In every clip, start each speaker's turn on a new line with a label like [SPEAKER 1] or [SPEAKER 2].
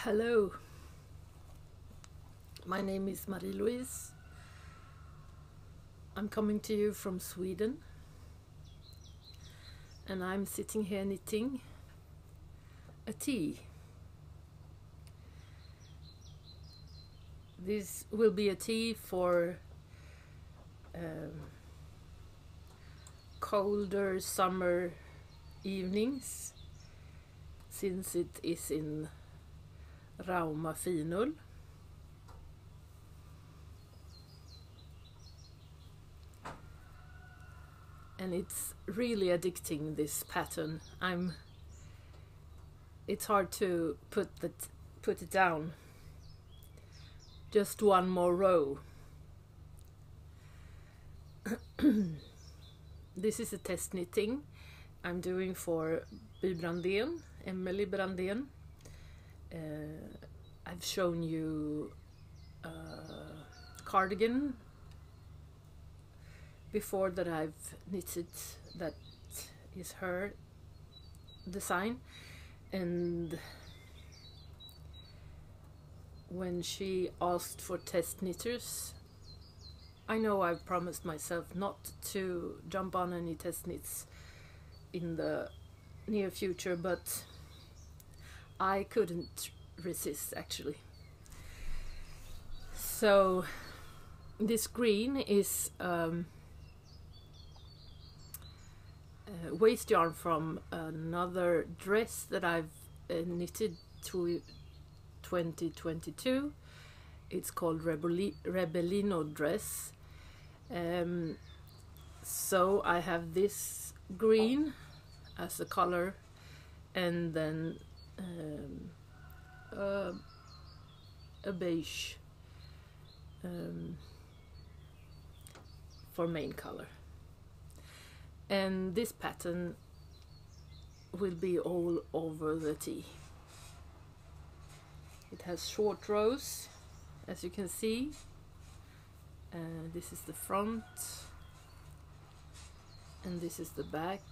[SPEAKER 1] Hello, my name is Marie-Louise. I'm coming to you from Sweden, and I'm sitting here knitting a tea. This will be a tea for colder summer evenings, since it is in Rauma finull. And it's really addicting, this pattern. It's hard to put it down. Just one more row. This is a test knitting I'm doing for Emily Brandén. I've shown you a cardigan before that I've knitted, that is her design, and when she asked for test knitters, I know I've promised myself not to jump on any test knits in the near future, but I couldn't resist, actually. So this green is waste yarn from another dress that I've knitted to 2022. It's called Rebellino dress. So I have this green as a color, and then a beige for main color. And this pattern will be all over the tea. It has short rows, as you can see. This is the front, and this is the back.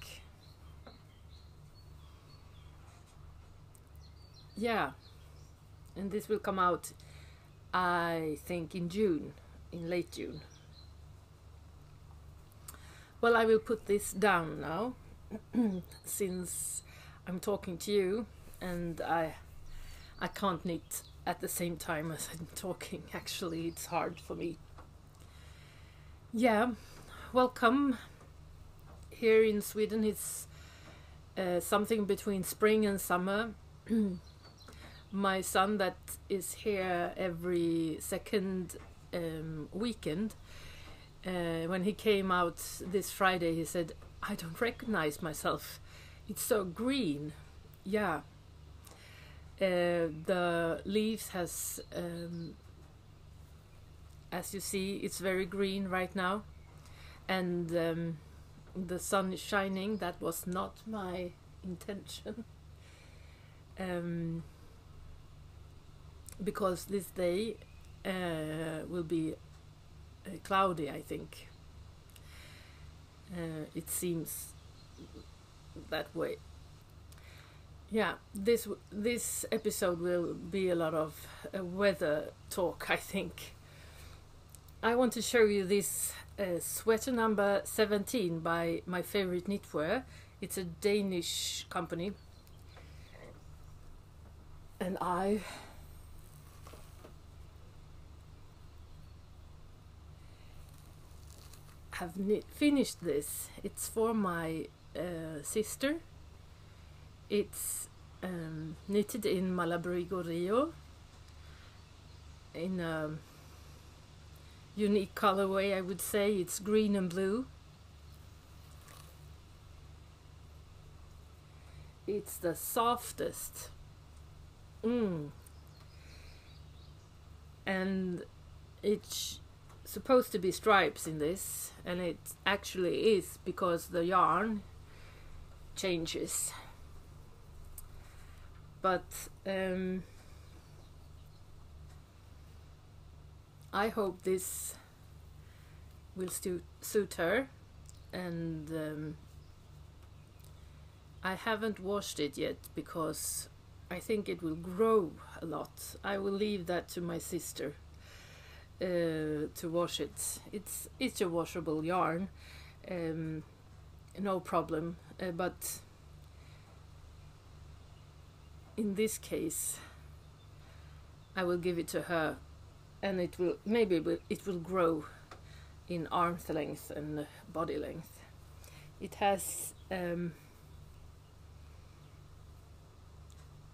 [SPEAKER 1] Yeah, and this will come out, I think, in June, in late June. Well, I will put this down now, since I'm talking to you, and I can't knit at the same time as I'm talking. Actually, it's hard for me. Yeah, welcome. Here in Sweden it's something between spring and summer. My son, that is here every second weekend, when he came out this Friday, he said, "I don't recognize myself. It's so green." Yeah. The leaves has, as you see, it's very green right now, and the sun is shining. That was not my intention, because this day will be cloudy, I think. It seems that way. Yeah, this episode will be a lot of weather talk, I think. I want to show you this sweater number 17 by My Favorite Knitwear. It's a Danish company, and I have finished this. It's for my sister. It's knitted in Malabrigo Rio in a unique colorway, I would say. It's green and blue. It's the softest. And it's supposed to be stripes in this, and it actually is, because the yarn changes. But I hope this will suit her, and I haven't washed it yet because I think it will grow a lot. I will leave that to my sister to wash it. It's a washable yarn, no problem. But in this case, I will give it to her, and it will grow in arm's length and body length. It has a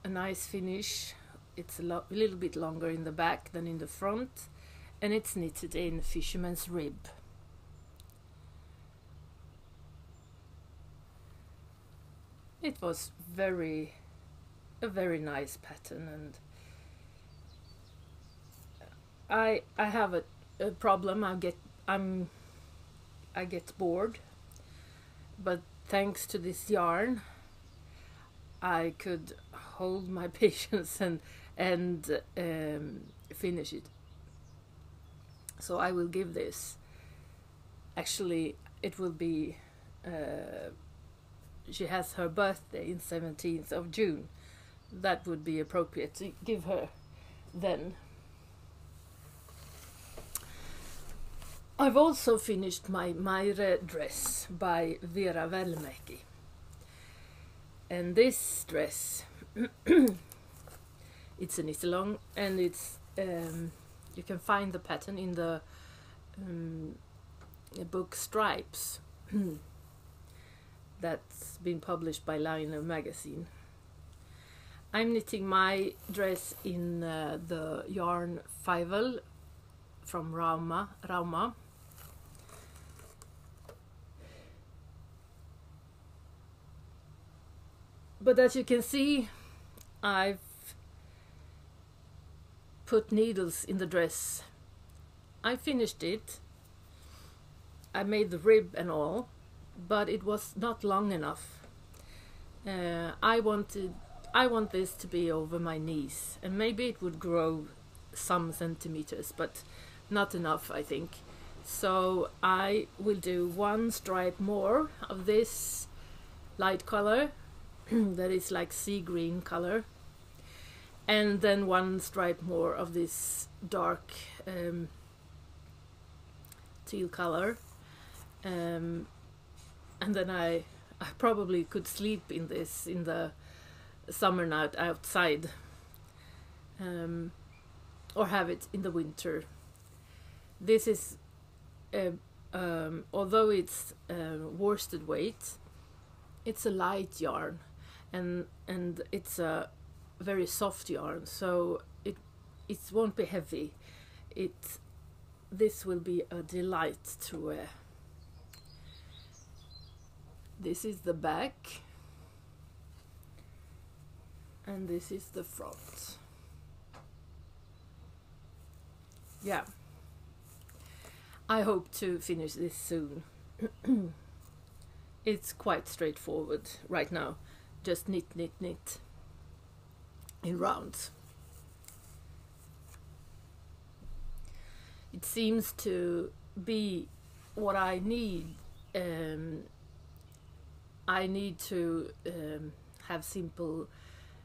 [SPEAKER 1] nice finish. It's a little bit longer in the back than in the front, and it's knitted in fisherman's rib. It was a very nice pattern, and I have a problem. I get bored, but thanks to this yarn, I could hold my patience and finish it. So I will give this. Actually, it will be. She has her birthday in 17th of June. That would be appropriate to give her then. I've also finished my Maire dress by Vera Välmäki. And this dress, it's a knit-along, and it's you can find the pattern in the book Stripes that's been published by Liner magazine. I'm knitting my dress in the yarn Fivel from Rauma. But as you can see, I've put needles in the dress. I finished it. I made the rib and all, but it was not long enough. I want this to be over my knees, and maybe it would grow some centimeters, but not enough, I think. So I will do one stripe more of this light color that is like sea green color, and then one stripe more of this dark teal color, and then I probably could sleep in this in the summer night outside, or have it in the winter. This is although it's worsted weight, it's a light yarn, and it's a very soft yarn, so it won't be heavy. This will be a delight to wear. This is the back, and this is the front. Yeah, I hope to finish this soon. It's quite straightforward right now. Just knit in rounds. It seems to be what I need. I need to have simple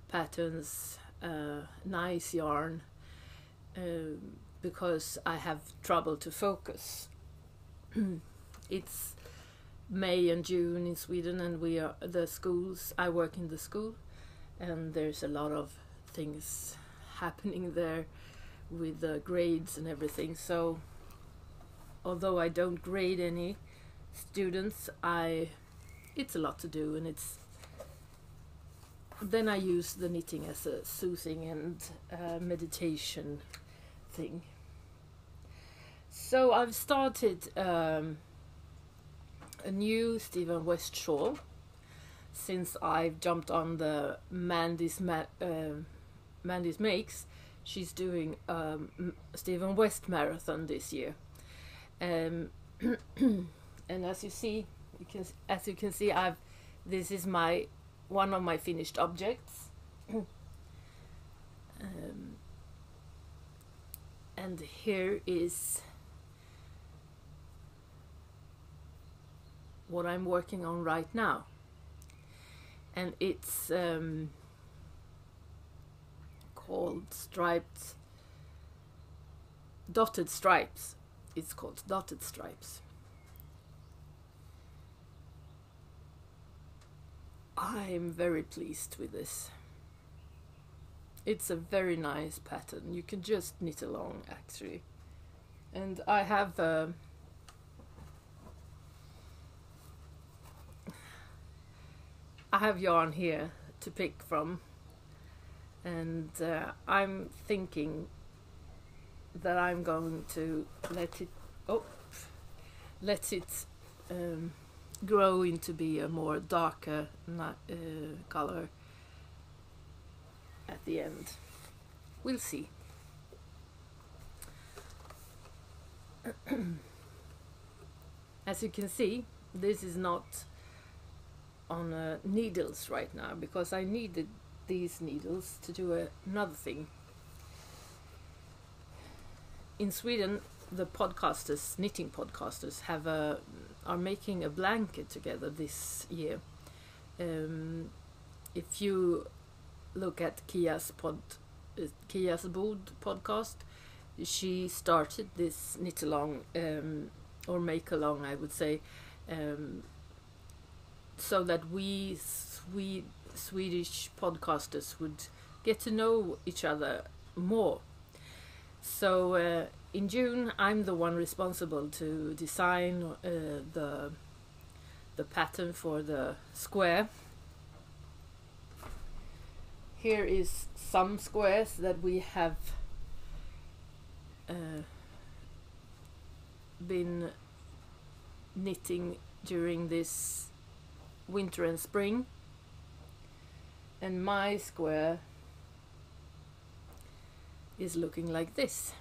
[SPEAKER 1] patterns, nice yarn, because I have trouble to focus. It's May and June in Sweden, and I work in the school, and there's a lot of things happening there with the grades and everything. So although I don't grade any students, it's a lot to do, and then I use the knitting as a soothing and meditation thing. So I've started a new Stephen West shawl since I've jumped on the Mandy's Makes. She's doing Stephen West marathon this year, and as you can see, this is one of my finished objects, and here is what I'm working on right now, and it's called dotted stripes. It's called dotted stripes. I'm very pleased with this. It's a very nice pattern. You can just knit along actually. And I have yarn here to pick from, and I'm thinking that I'm going to let it grow into be a more darker color at the end. We'll see. As you can see, this is not on needles right now because I needed these needles to do another thing. In Sweden, the podcasters, knitting podcasters, are making a blanket together this year. If you look at Kia's Bod podcast, she started this knit along or make along, I would say, so that we Swedish podcasters would get to know each other more. So in June, I'm the one responsible to design the pattern for the square. Here is some squares that we have been knitting during this winter and spring, and my square is looking like this.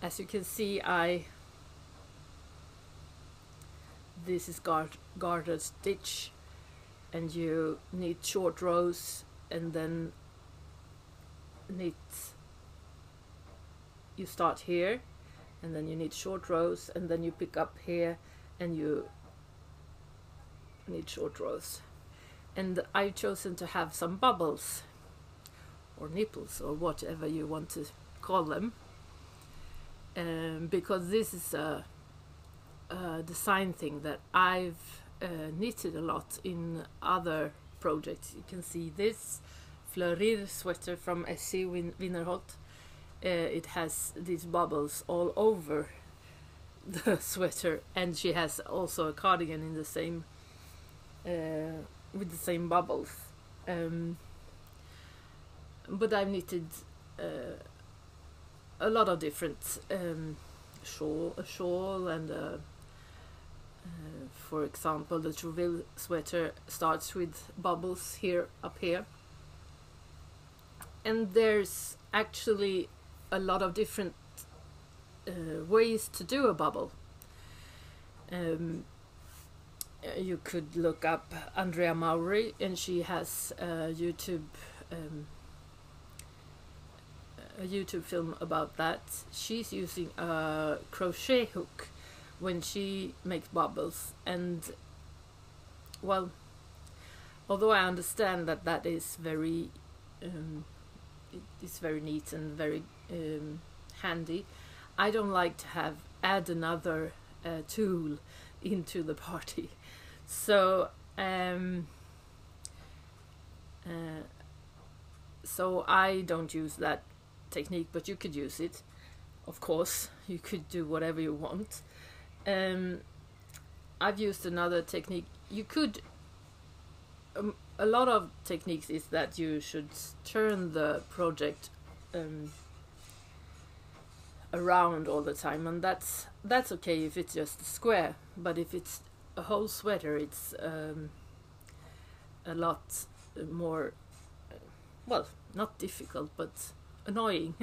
[SPEAKER 1] As you can see, this is garter stitch, and you knit short rows and then you start here and then you knit short rows and then you pick up here and you knit short rows. And I've chosen to have some bubbles or nipples or whatever you want to call them, because this is a design thing that I've knitted a lot in other projects. You can see this Fleurir sweater from Essie Winnerholt. It has these bubbles all over the sweater, and she has also a cardigan in the same with the same bubbles. But I've knitted a lot of different a shawl and for example, the Trouville sweater starts with bubbles up here. And there's actually a lot of different ways to do a bubble. You could look up Andrea Maury, and she has a YouTube film about that. She's using a crochet hook when she makes bubbles, and well, although I understand that is very it's very neat and very handy, I don't like to add another tool into the party. So so I don't use that technique, but you could use it, of course. You could do whatever you want. I've used another technique. You could a lot of techniques is that you should turn the project around all the time, and that's okay if it's just a square, but if it's a whole sweater, it's a lot more well, not difficult, but annoying.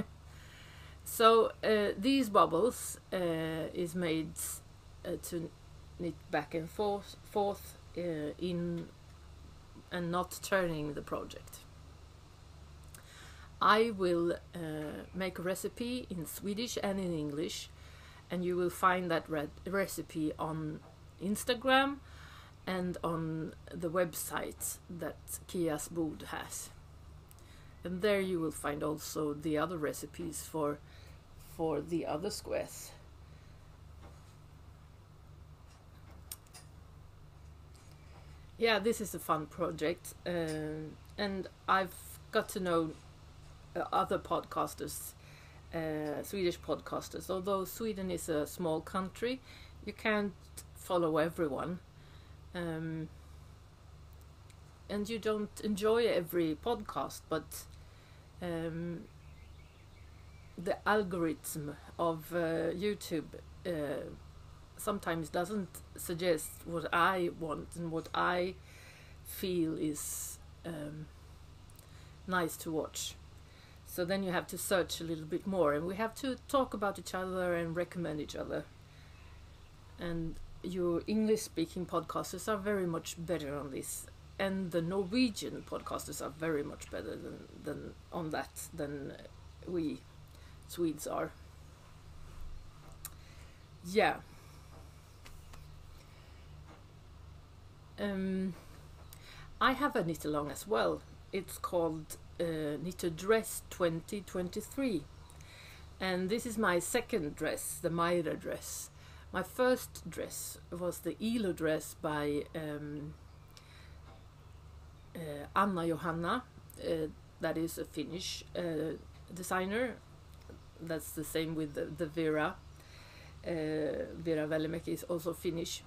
[SPEAKER 1] So these bubbles is made to knit back and forth in and not turning the project. I will make a recipe in Swedish and in English, and you will find that recipe on Instagram and on the website that Kia's Bod has. And there you will find also the other recipes for the other squares. Yeah, this is a fun project, and I've got to know other podcasters, Swedish podcasters. Although Sweden is a small country, you can't follow everyone, and you don't enjoy every podcast, but the algorithm of YouTube sometimes doesn't suggest what I want and what I feel is nice to watch. So then you have to search a little bit more, and we have to talk about each other and recommend each other. And your English-speaking podcasters are very much better on this, and the Norwegian podcasters are very much better than on that than we Swedes are. Yeah. I have a knit along as well. It's called Knit a Dress 2023, and this is my second dress, the Maira dress. My first dress was the Ilo dress by Anna Johanna, that is a Finnish designer. That's the same with the Vera. Vera Välimäki is also Finnish.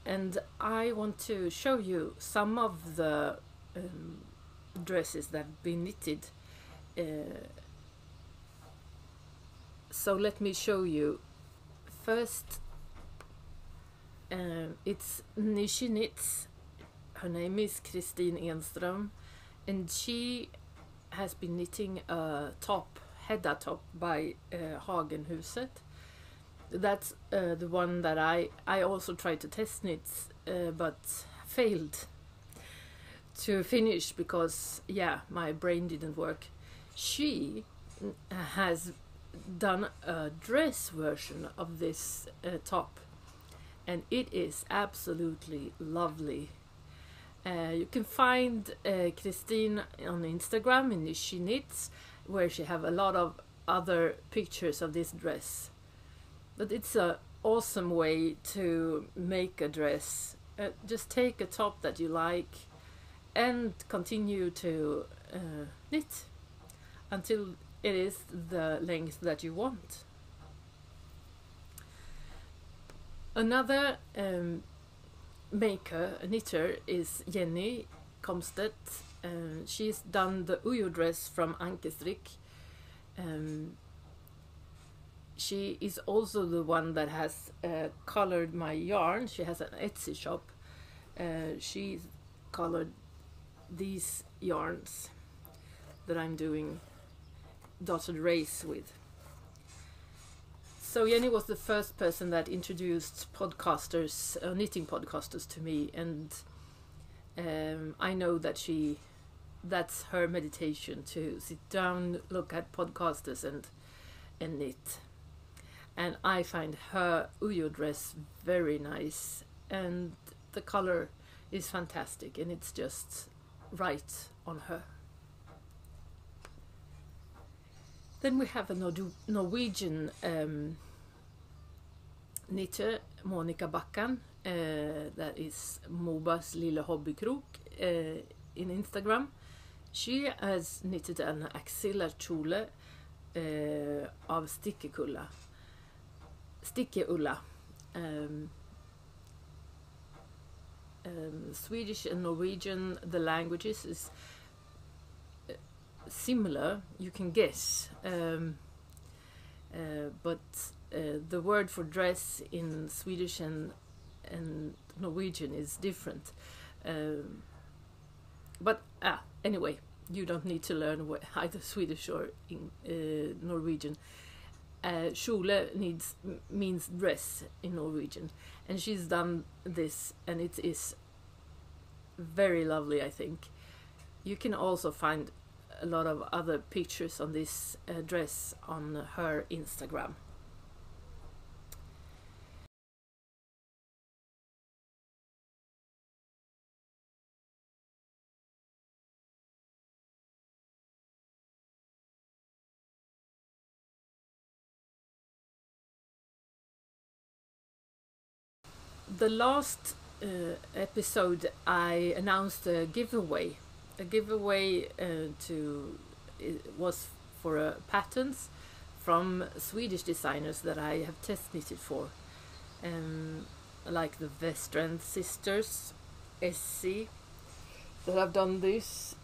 [SPEAKER 1] And I want to show you some of the dresses that have been knitted. So let me show you. First, it's Nishi Knits. Her name is Kristin Enström, and she has been knitting a top, Hedda top by Hagenhuset. That's the one that I also tried to test knit, but failed to finish because, yeah, my brain didn't work. She has done a dress version of this top, and it is absolutely lovely. You can find Kristin on Instagram in She Knits, where she have a lot of other pictures of this dress. But it's an awesome way to make a dress. Just take a top that you like and continue to knit until it is the length that you want. Another maker, a knitter, is Jenny Komstedt. She's done the Ujo dress from Ankestrick. She is also the one that has colored my yarn. She has an Etsy shop. She's colored these yarns that I'm doing dotted race with. So Jenny was the first person that introduced podcasters, knitting podcasters to me, and I know that that's her meditation, to sit down, look at podcasters and knit. And I find her Ujo dress very nice, and the color is fantastic, and it's just right on her. Then we have a Norwegian knitter, Monica Backan, that is Moba's Lille Hobbykrok in Instagram. She has knitted an axillarkjole av Stickeulla. Swedish and Norwegian, the languages is similar, you can guess, but the word for dress in Swedish and Norwegian is different. But anyway, you don't need to learn either Swedish or Norwegian. Kjole means dress in Norwegian, and she's done this, and it is very lovely, I think. You can also find a lot of other pictures on this dress on her Instagram. the last episode I announced a giveaway. A giveaway it was for patterns from Swedish designers that I have test knitted for, like the Westrand sisters, SC, that have done this,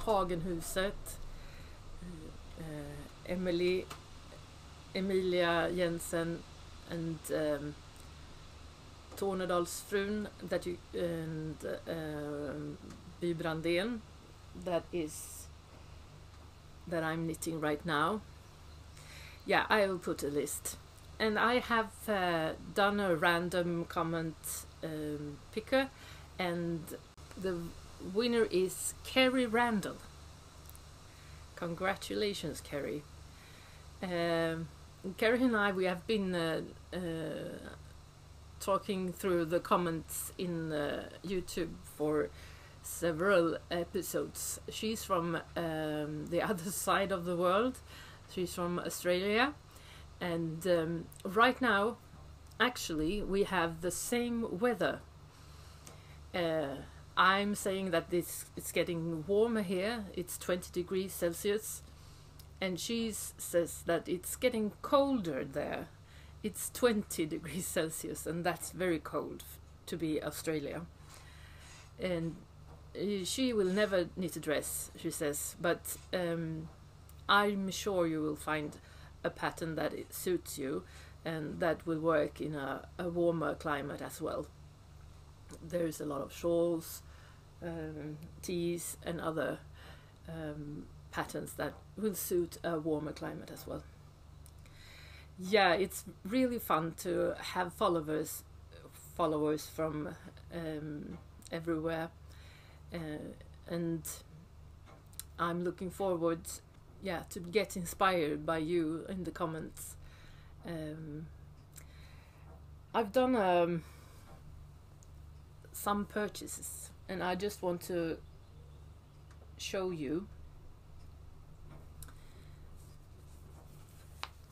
[SPEAKER 1] Hagenhuset, Emilia Jensen, and Tornedalsfrun and Bybrandén, that I'm knitting right now. Yeah, I will put a list. And I have done a random comment picker, and the winner is Kerry Randall. Congratulations, Kerry. Kerry and I, we have been talking through the comments in YouTube for several episodes. She's from the other side of the world. She's from Australia, and right now actually we have the same weather. I'm saying that it's getting warmer here. It's 20 degrees Celsius, and she says that it's getting colder there. It's 20 degrees Celsius, and that's very cold to be Australia. And she will never knit a dress, she says, but I'm sure you will find a pattern that it suits you and that will work in a warmer climate as well. There's a lot of shawls, tees and other patterns that will suit a warmer climate as well. Yeah, it's really fun to have followers from everywhere, and I'm looking forward to get inspired by you in the comments. I've done some purchases, and I just want to show you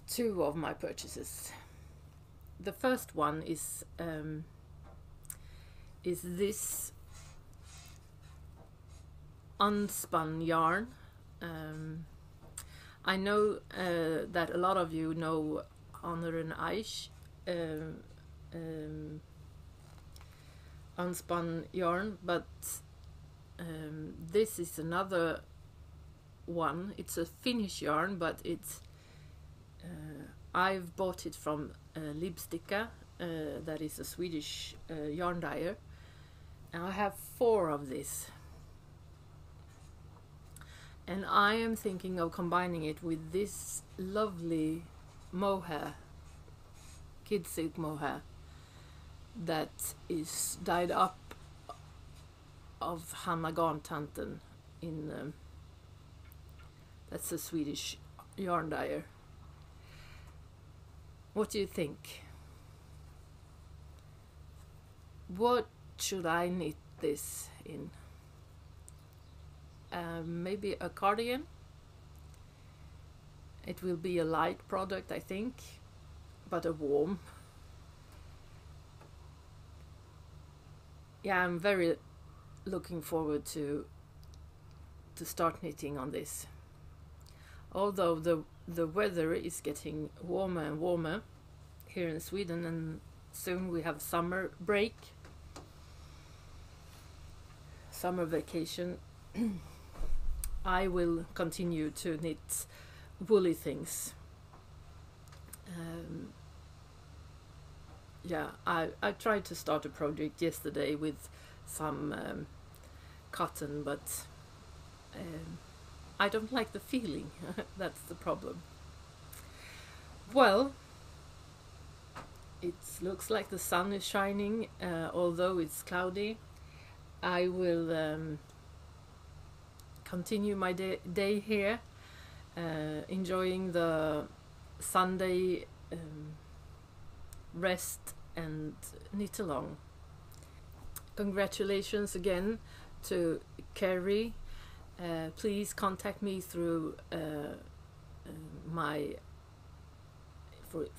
[SPEAKER 1] two of my purchases. The first one is this unspun yarn. I know that a lot of you know Honor and Aish unspun yarn, but this is another one. It's a Finnish yarn, but it's I've bought it from Lipsticka, that is a Swedish yarn dyer, and I have 4 of this. And I am thinking of combining it with this lovely mohair, kid silk mohair, that is dyed up of Hanna Garntanten in that's a Swedish yarn dyer. What do you think? What should I knit this in? Maybe a cardigan. It will be a light product, I think, but a warm. Yeah, I'm very looking forward to start knitting on this. Although the weather is getting warmer and warmer here in Sweden, and soon we have summer break, summer vacation. I will continue to knit woolly things. I tried to start a project yesterday with some cotton, but I don't like the feeling. That's the problem. Well, it looks like the sun is shining, although it's cloudy. I will continue my day here, enjoying the Sunday rest and knit along. Congratulations again to Kerry. Please contact me through my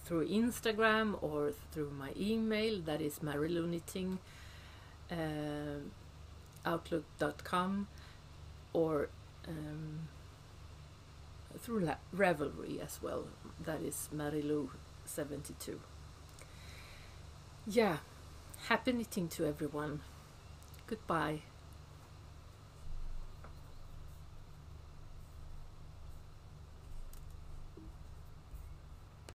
[SPEAKER 1] through Instagram or through my email, that is Mariloknitting outlook.com, or through Ravelry as well, that is Marilok72. Yeah, happy knitting to everyone. Goodbye.